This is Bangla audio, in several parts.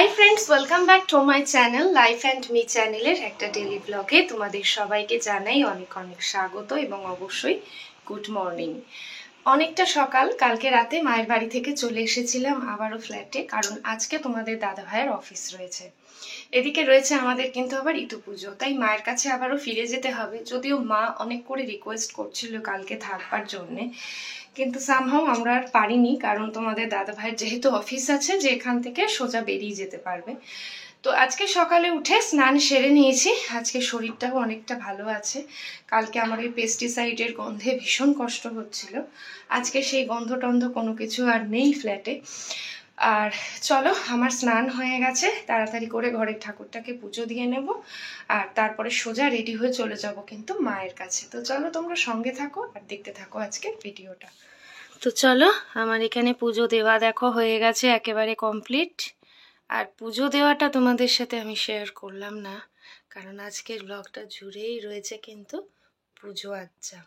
Hi friends, welcome back to my channel life and me চ্যানেলের একটা ডেলি ব্লগে তোমাদের সবাইকে জানাই অনেক অনেক স্বাগত এবং অবশ্যই গুড মর্নিং। অনেকটা সকাল, কালকে রাতে মায়ের বাড়ি থেকে চলে এসেছিলাম আবারও ফ্ল্যাটে, কারণ আজকে তোমাদের দাদা ভাইয়ের অফিস রয়েছে। এদিকে রয়েছে আমাদের কিন্তু আবার ইতু পুজো, তাই মায়ের কাছে আবারও ফিরে যেতে হবে। যদিও মা অনেক করে রিকোয়েস্ট করছিল কালকে থাকবার জন্যে, কিন্তু সামহাও আমরা আর পারিনি, কারণ তোমাদের দাদা ভাইয়ের যেহেতু অফিস আছে যে এখান থেকে সোজা বেরিয়ে যেতে পারবে। তো আজকে সকালে উঠে স্নান সেরে নিয়েছি, আজকে শরীরটাও অনেকটা ভালো আছে। কালকে আমার এই পেস্টিসাইডের গন্ধে ভীষণ কষ্ট হচ্ছিল, আজকে সেই গন্ধ টন্ধ কোনো কিছু আর নেই ফ্ল্যাটে। আর চলো, আমার স্নান হয়ে গেছে, তাড়াতাড়ি করে ঘরের ঠাকুরটাকে পুজো দিয়ে নেব, আর তারপরে সোজা রেডি হয়ে চলে যাব কিন্তু মায়ের কাছে। তো চলো তোমরা সঙ্গে থাকো আর দেখতে থাকো আজকের ভিডিওটা। তো চলো, আমার এখানে পুজো দেওয়া দেখো হয়ে গেছে, একেবারে কমপ্লিট। আর পুজো দেওয়াটা তোমাদের সাথে আমি শেয়ার করলাম না, কারণ আজকের ব্লগটা জুড়েই রয়েছে কিন্তু পুজো আচ্ছা।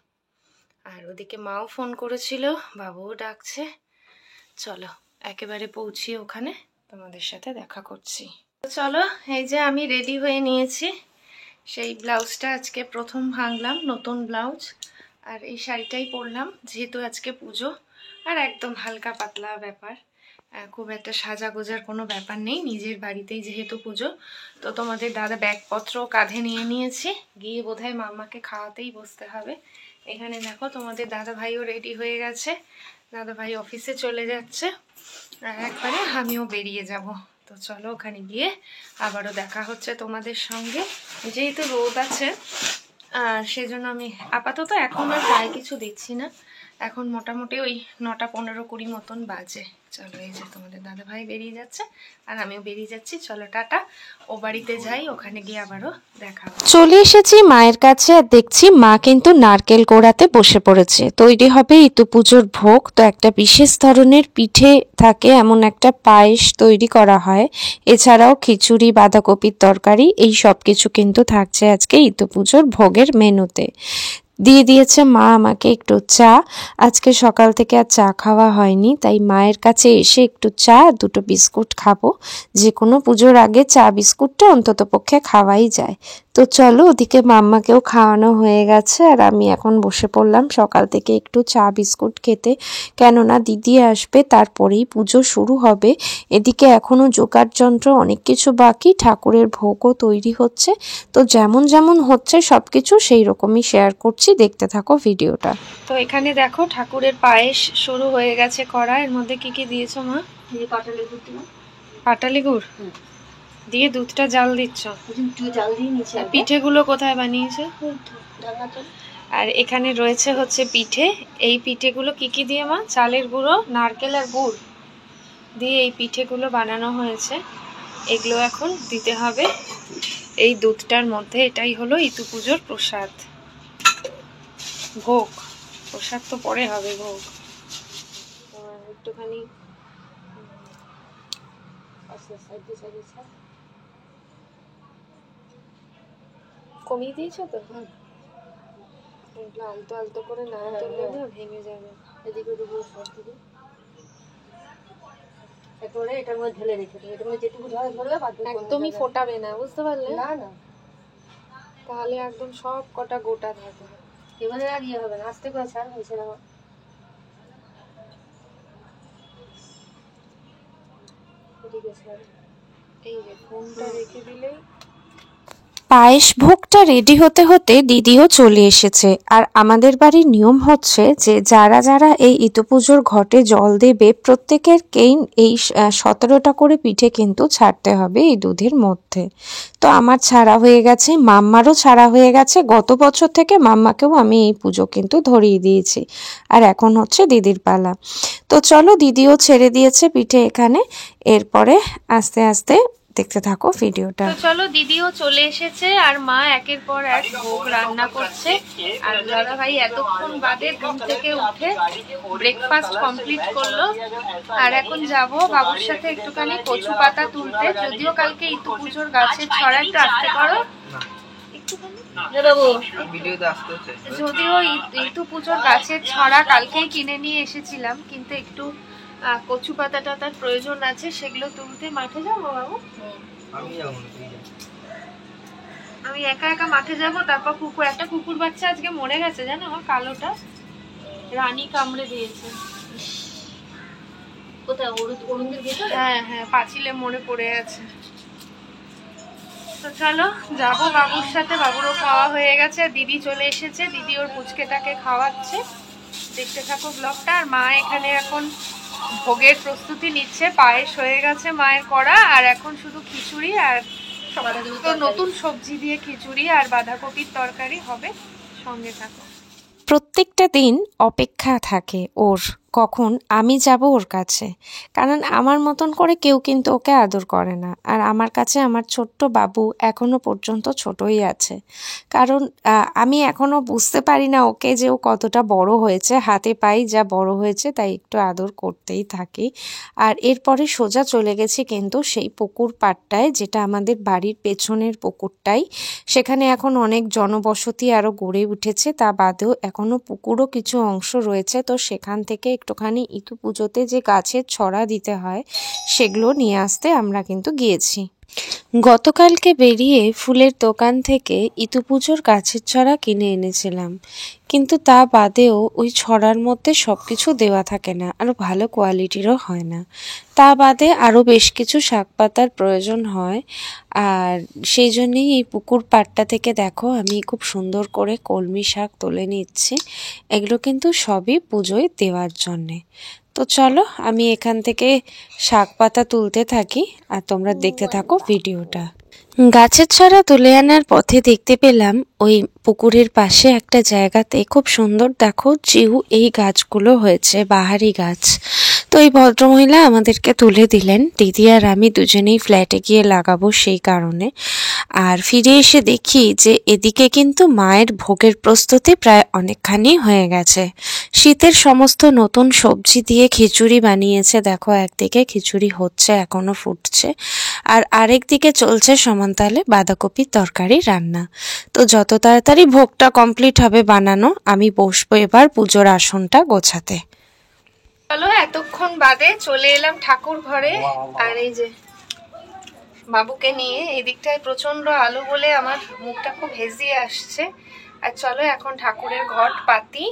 আর ওদিকে মাও ফোন করেছিল, বাবুও ডাকছে। চলো একেবারে পৌঁছিয়ে ওখানে তোমাদের সাথে দেখা করছি। তো চলো, এই যে আমি রেডি হয়ে নিয়েছি। সেই ব্লাউজটা আজকে প্রথম ভাঙলাম, নতুন ব্লাউজ। আর এই শাড়িটাই পরলাম যেহেতু আজকে পুজো, আর একদম হালকা পাতলা ব্যাপার, খুব একটা সাজা গোজার কোনো ব্যাপার নেই, নিজের বাড়িতেই যেহেতু পুজো। তো তোমাদের দাদা ব্যাগপত্র কাঁধে নিয়ে নিয়েছি, গিয়ে বোধহয় মাম্মাকে খাওয়াতেই বসতে হবে। এখানে দেখো তোমাদের দাদা ভাইও রেডি হয়ে গেছে, দাদা ভাই অফিসে চলে যাচ্ছে, আর একবারে আমিও বেরিয়ে যাব। তো চলো ওখানে গিয়ে আবারও দেখা হচ্ছে তোমাদের সঙ্গে। যেহেতু রোদ আছে আর সেজন্য আমি আপাতত এখন আর গায়ে কিছু দিচ্ছি না, এখন মোটামুটি ওই 9টা 15-20 মতন বাজে। চলো, এই যে তোমাদের দাদা ভাই বেরিয়ে যাচ্ছে আর আমিও বেরিয়ে যাচ্ছি। চলো টাটা, ও বাড়িতে যাই, ওখানে গিয়ে আবারও দেখা হবে। চলে এসেছি মায়ের কাছে, আর দেখছি মা কিন্তু নারকেল কোড়াতে বসে পড়েছে। তৈরি হবে ইতু পুজোর ভোগ। তো একটা বিশেষ ধরনের পিঠে থাকে, এমন একটা পায়েস তৈরি করা হয়, এছাড়াও খিচুড়ি, বাঁধাকপির তরকারি, এই সব কিছু কিন্তু থাকছে আজকে ইতু পুজোর ভোগের মেনুতে। দিয়ে দিয়েছে মা আমাকে একটু চা। আজকে সকাল থেকে আর চা খাওয়া হয়নি, তাই মায়ের কাছে এসে একটু চা, 2টো বিস্কুট খাবো। যে কোনো পুজোর আগে চা বিস্কুটটা অন্তত পক্ষে খাওয়াই যায়। তো চলো, ওদিকে মাম্মাকেও খাওয়ানো হয়ে গেছে, আর আমি এখন বসে পড়লাম সকাল থেকে একটু চা বিস্কুট খেতে, কেননা দিদি আসবে, তারপরেই পুজো শুরু হবে। এদিকে এখনো জোগাড় যন্ত্র অনেক কিছু বাকি, ঠাকুরের ভোগও তৈরি হচ্ছে। তো যেমন যেমন হচ্ছে সবকিছু সেই রকমই শেয়ার করছি, দেখতে থাকো ভিডিওটা। তো এখানে দেখো ঠাকুরের পায়েস শুরু হয়ে গেছে করা। এর মধ্যে কি কি দিয়েছো মা? পাটালি গুড় দিয়ে দুধটা জাল দিচ্ছ। পিঠেগুলো কোথায় বানিয়েছে? আর এখানে রয়েছে হচ্ছে পিঠে। এই পিঠেগুলো কি কি দিয়ে মা? চালের গুঁড়ো, নারকেল আর গুড় দিয়ে এই পিঠেগুলো বানানো হয়েছে। এগুলো এখন দিতে হবে এই দুধটার মধ্যে। এটাই হলো ইতু পুজোর প্রসাদ, ভোগ। প্রসাদ তো পরে হবে, ভোগ। একটুখানি কমিয়ে দিয়েছো তো? আলতো আলতো করে না তুললে না ভেঙে যাবে। এদিকে এটার মধ্যে ঢেলে রেখে দেবে, এটার মধ্যে যেটুকু ধরবে একদমই ফোটাবে না, বুঝতে পারলে? না না, তাহলে একদম সব কটা গোটা থাকবে। এবারে আর ইয়ে হবে না, আস্তে করে ছাড় হয়েছে না। এই যে ফোনটা রেখে দিলেই। পায়েস ভোগটা রেডি হতে হতে দিদিও চলে এসেছে। আর আমাদের বাড়ির নিয়ম হচ্ছে যে যারা যারা এই ইতু পুজোর ঘটে জল দেবে, প্রত্যেকেরকেই এই 17টা করে পিঠে কিন্তু ছাড়তে হবে এই দুধের মধ্যে। তো আমার ছাড়া হয়ে গেছে, মাম্মারও ছাড়া হয়ে গেছে। গত বছর থেকে মাম্মাকেও আমি এই পুজো কিন্তু ধরিয়ে দিয়েছি, আর এখন হচ্ছে দিদির পালা। তো চলো, দিদিও ছেড়ে দিয়েছে পিঠে এখানে, এরপরে আস্তে আস্তে দেখতে থাকো ভিডিওটা। তো চলো, দিদিও চলে এসেছে আর মা একের পর এক ভোগ রান্না করছে। আর দাদা ভাই এতক্ষণ বাদে ঘুম থেকে উঠে ব্রেকফাস্ট কমপ্লিট করলো। আর এখন যাব বাবুর সাথে একটুখানি কচু পাতা তুলতে। যদিও কালকে ইতু পুজোর গাছের ছড়া, একটু আসতে পারো যদিও ইতু পুজোর গাছের ছড়া কালকেই কিনে নিয়ে এসেছিলাম, কিন্তু একটু কচু পাতা টাতার প্রয়োজন আছে, সেগুলো তুলতে মাঠে যাবো বাবু। আমি একা একা মাঠে যাব, তারপর একটা কুকুর বাচ্চা আজকে মরে গেছে জানো, আমার কালোটা রানী কামড়ে দিয়েছে। কোথায়? অরুণদের ভেতরে? হ্যাঁ হ্যাঁ, পাঁচিলে মরে পড়ে আছে। তো চলো যাবো বাবুর সাথে, বাবুরও খাওয়া হয়ে গেছে, দিদি চলে এসেছে, দিদি ওর পুচকেটাকে খাওয়াচ্ছে। দেখতে থাকো ব্লগটা। আর মা এখানে এখন ভোগের প্রস্তুতি নিচ্ছে, পায়েস হয়ে গেছে মায়ের করা, আর এখন শুধু খিচুড়ি আর তো নতুন সবজি দিয়ে খিচুড়ি আর বাঁধাকপির তরকারি হবে। সঙ্গে থাকো। প্রত্যেকটা দিন অপেক্ষা থাকে ওর, কখন আমি যাব ওর কাছে, কারণ আমার মতন করে কেউ কিন্তু ওকে আদর করে না। আর আমার কাছে আমার ছোট্ট বাবু এখনো পর্যন্ত ছোটই আছে, কারণ আমি এখনো বুঝতে পারি না ওকে যে ও কতটা বড় হয়েছে। হাতে পাই যা বড় হয়েছে তাই একটু আদর করতেই থাকি। আর এরপরে সোজা চলে গেছি কিন্তু সেই পুকুর পাড়টায়, যেটা আমাদের বাড়ির পেছনের পুকুরটাই। সেখানে এখন অনেক জনবসতি আরও গড়ে উঠেছে, তা বাদেও এখনো পুকুরও কিছু অংশ রয়েছে। তো সেখান থেকে একটুখানি ইতু পুজোতে যে গাছের ছড়া দিতে হয় সেগুলো নিয়ে আসতে আমরা কিন্তু গিয়েছি। গতকালকে বেরিয়ে ফুলের দোকান থেকে ইতু পুজোর গাছের ছড়া কিনে এনেছিলাম, কিন্তু তা বাদেও ওই ছড়ার মধ্যে সব কিছু দেওয়া থাকে না, আর ভালো কোয়ালিটিরও হয় না। তা বাদে আরও বেশ কিছু শাক পাতার প্রয়োজন হয়, আর সেই জন্যেই এই পুকুর পাড়টা থেকে দেখো আমি খুব সুন্দর করে কলমি শাক তুলে নিচ্ছি। এগুলো কিন্তু সবই পুজোয় দেওয়ার জন্যে। তো চলো আমি এখান থেকে শাক পাতা তুলতে থাকি আর তোমরা দেখতে থাকো ভিডিওটা। গাছের ছড়া তুলে আনার পথে দেখতে পেলাম ওই পুকুরের পাশে একটা জায়গাতে খুব সুন্দর দেখো জিউ এই গাছগুলো হয়েছে, বাহারি গাছ। তো এই ভদ্রমহিলা আমাদেরকে তুলে দিলেন, দিদি আর আমি দুজনেই ফ্ল্যাটে গিয়ে লাগাবো সেই কারণে। আর ফিরে এসে দেখি যে এদিকে কিন্তু মায়ের ভোগের প্রস্তুতি প্রায় অনেকখানি হয়ে গেছে। শীতের সমস্ত নতুন সবজি দিয়ে খিচুড়ি বানিয়েছে, দেখো একদিকে খিচুড়ি হচ্ছে এখনো ফুটছে, আর আরেক দিকে চলছে সমান তালে বাঁধাকপির তরকারি রান্না। তো যত তাড়াতাড়ি ভোগটা কমপ্লিট হবে বানানো, আমি বসবো এবার পুজোর আসনটা গোছাতে। চলো এতক্ষণ বাদে চলে এলাম ঠাকুর ঘরে। আর এই যে বাবুকে নিয়ে, এই দিকটায় প্রচন্ড আলো বলে আমার মুখটা খুব হেজিয়ে আসছে। আর চলো এখন ঠাকুরের ঘট পাতি,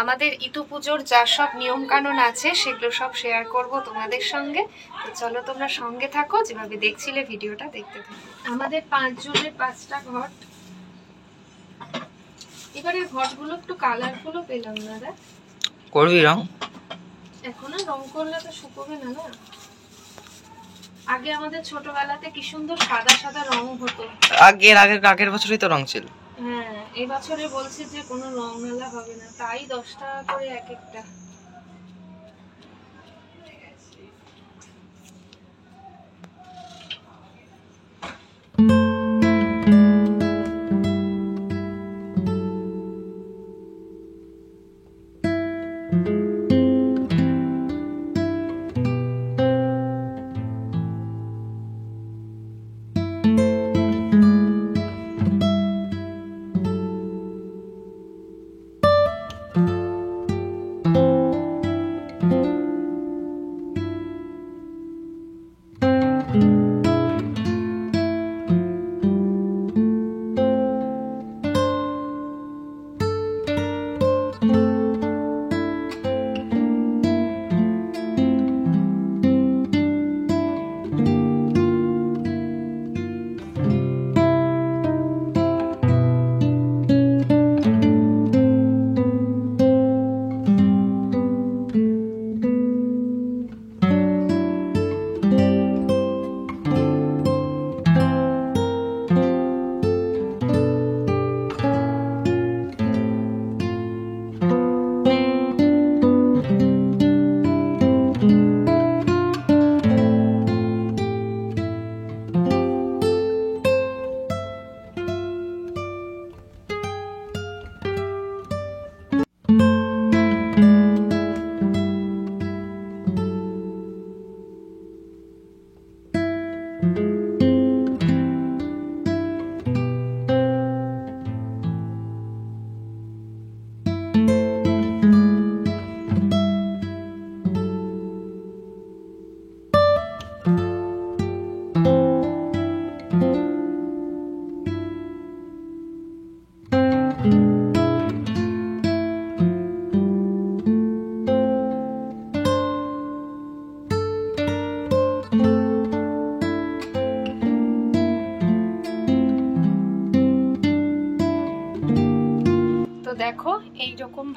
আমাদের ইতু পুজোর যা সব নিয়ম কানুন আছে সেগুলো সব শেয়ার করব তোমাদের সঙ্গে। তো চলো তোমরা সঙ্গে থাকো, যেভাবে দেখছিলে ভিডিওটা দেখতে থাকো। আমাদের 5 জনের 5টা ঘট। এবারে ঘটগুলো একটু কালারফুলও পেলাম না রে। করবি রং? এখনো রং করলে তো শুকোবে না না। আগে আমাদের ছোটবেলাতে কি সুন্দর সাদা সাদা রং হতো। আগের বছরই তো রং ছিল। হ্যাঁ, এই বছরে বলছে যে কোনো রং মেলা হবে না, তাই 10 টাকা করে এক একটা।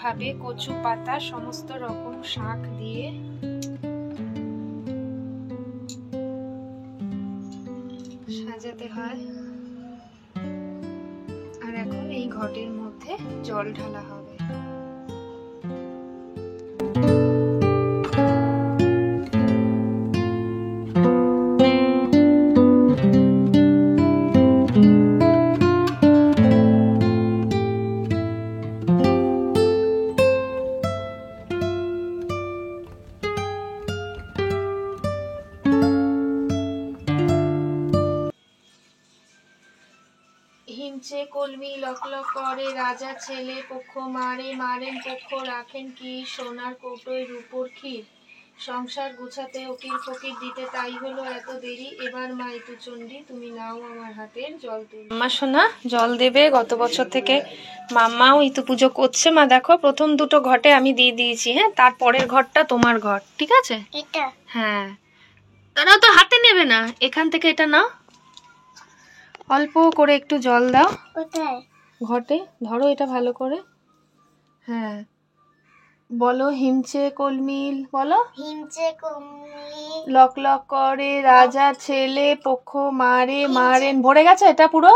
ভাবে কচু পাতা সমস্ত রকম শাক দিয়ে সাজাতে হয়। আর এখন এই ঘটের মধ্যে জল ঢালা হবে। হিমচে কলমি লকলক করে, রাজা ছেলে পক্ষ মারে, মারেন পক্ষ রাখেন কি, সোনার কৌটোয় রূপোর ক্ষীর, সংসার গুছাতে ওকির ফকির দিতে তাই হলো এত দেরি, এবার মা চণ্ডী তুমি নাও আমার হাতের জল তুলি। মা সোনা জল দেবে, গত বছর থেকে মাম্মাও ইতু পুজো করছে। মা দেখো প্রথম দুটো ঘটে আমি দিয়ে দিয়েছি, হ্যাঁ, তারপরের ঘরটা তোমার ঘর, ঠিক আছে? হ্যাঁ, তারা তো হাতে নেবে না, এখান থেকে এটা নাও, অল্প করে একটু জল দাও। কোথায়? ঘটে ধরো এটা ভালো করে। হ্যাঁ, বলো হিমচে কলমিল, বলো হিমচে কলমিল লক লক করে, রাজা ছেলে পক্ষ মারে, মারেন, ভরে গেছে এটা পুরো।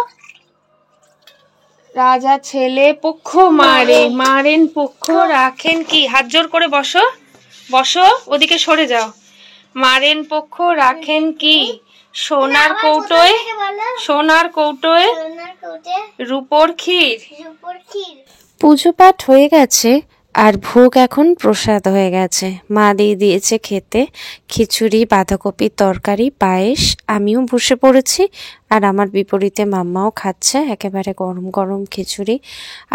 রাজা ছেলে পক্ষ মারে, মারেন পক্ষ রাখেন কি, হাত জোর করে বসো, বসো, ওদিকে সরে যাও। মারেন পক্ষ রাখেন কি, সোনার কৌটোয়, সোনার কৌটোয় রূপোর ক্ষীর। পুজো পাঠ হয়ে গেছে আর ভোগ এখন প্রসাদ হয়ে গেছে। মা দিয়ে দিয়েছে খেতে খিচুড়ি, বাঁধাকপির তরকারি, পায়েস। আমিও বসে পড়েছি আর আমার বিপরীতে মাম্মাও খাচ্ছে একেবারে গরম গরম খিচুড়ি।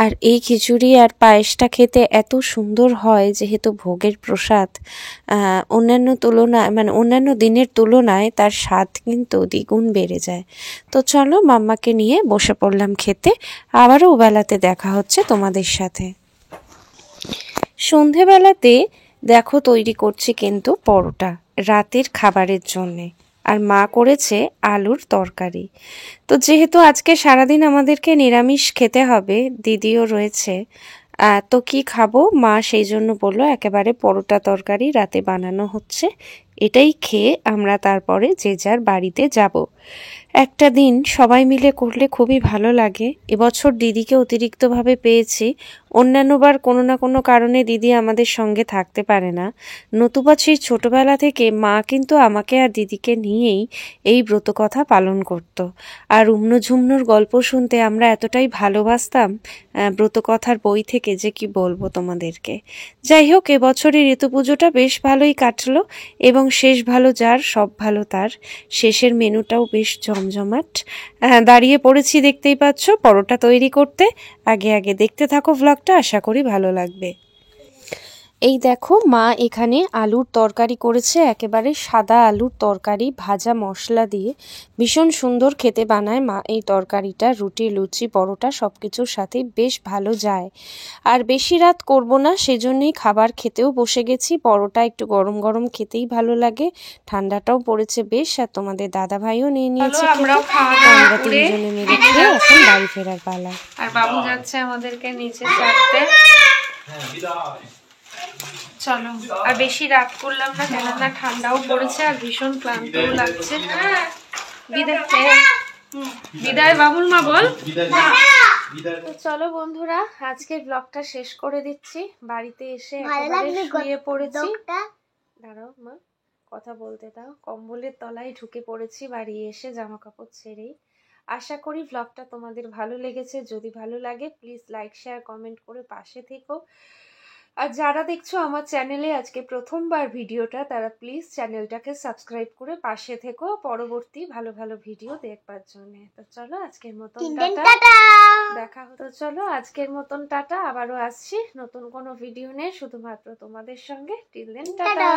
আর এই খিচুড়ি আর পায়েসটা খেতে এত সুন্দর হয়, যেহেতু ভোগের প্রসাদ, অন্যান্য তুলনায় মানে অন্যান্য দিনের তুলনায় তার স্বাদ কিন্তু দ্বিগুণ বেড়ে যায়। তো চলো মাম্মাকে নিয়ে বসে পড়লাম খেতে। আবারও বেলাতে দেখা হচ্ছে তোমাদের সাথে। সন্ধেবেলাতে দেখো তৈরি করছি কিন্তু পরোটা রাতের খাবারের জন্যে, আর মা করেছে আলুর তরকারি। তো যেহেতু আজকে সারাদিন আমাদেরকে নিরামিষ খেতে হবে, দিদিও রয়েছে, তো কি খাবো, মা সেই জন্য বললো একেবারে পরোটা তরকারি রাতে বানানো হচ্ছে, এটাই খেয়ে আমরা তারপরে যে যার বাড়িতে যাব। একটা দিন সবাই মিলে করলে খুবই ভালো লাগে। এবছর দিদিকে অতিরিক্তভাবে পেয়েছি, অন্যান্যবার কোনো না কোনো কারণে দিদি আমাদের সঙ্গে থাকতে পারে না, নতুবা সেই ছোটবেলা থেকে মা কিন্তু আমাকে আর দিদিকে নিয়েই এই ব্রতকথা পালন করত। আর উম্নঝুম্নর গল্প শুনতে আমরা এতটাই ভালোবাসতাম ব্রতকথার বই থেকে, যে কি বলবো তোমাদেরকে। যাই হোক, এবছরের ঋতু পুজোটা বেশ ভালোই কাটলো, এবং শেষ ভালো যার সব ভালো তার। শেষের মেনুটাও বেশ জমজমাট। দাঁড়িয়ে পড়েছি দেখতেই পাচ্ছ পরোটা তৈরি করতে। আগে আগে দেখতে থাকো ভ্লগটা, আশা করি ভালো লাগবে। এই দেখো মা এখানে আলুর তরকারি করেছে, একেবারে সাদা আলুর তরকারি, ভাজা মশলা দিয়ে ভীষণ সুন্দর খেতে বানায় মা এই তরকারিটা। রুটি, লুচি, পরোটা সব কিছুর সাথে বেশ ভালো যায়। আর বেশি রাত করব না, সেজন্যই খাবার খেতেও বসে গেছি। পরোটা একটু গরম গরম খেতেই ভালো লাগে, ঠান্ডাটাও পড়েছে বেশ, আর তোমাদের দাদা ভাইও নিয়ে নিয়েছে। আমরা তিনজনে মিলে খেয়ে এখন বাড়ি ফেরার পালা। আর বাবু যাচ্ছে আমাদেরকে নিচে চাপতে। চলো, আর বেশি রাত করলাম না, কেননা ঠান্ডাও পড়েছে আর ভীষণ ক্লান্তও লাগছে। বিদায় বাবুর মা, বল। তো চলো বন্ধুরা, আজকের ব্লগটা শেষ করে দিচ্ছি। বাড়িতে এসে শুয়ে পড়েছি। দাঁড়াও মা, কথা বলতে দাও। কম্বলের তলায় ঢুকে পড়েছি বাড়ি এসে, জামা কাপড় ছেড়েই। আশা করি ব্লগটা তোমাদের ভালো লেগেছে। যদি ভালো লাগে প্লিজ লাইক, শেয়ার, কমেন্ট করে পাশে থেকো। আর যারা দেখছো আমার চ্যানেলে আজকে প্রথমবার ভিডিওটা, তারা প্লিজ চ্যানেলটাকে সাবস্ক্রাইব করে পাশে থেকো পরবর্তী ভালো ভালো ভিডিও দেখবার জন্য। তো চলো আজকের মতন টাটা, দেখা হতো। চলো আজকের মতন টাটা, আবারও আসছি নতুন কোনো ভিডিও নিয়ে শুধুমাত্র তোমাদের সঙ্গে। Till then tata.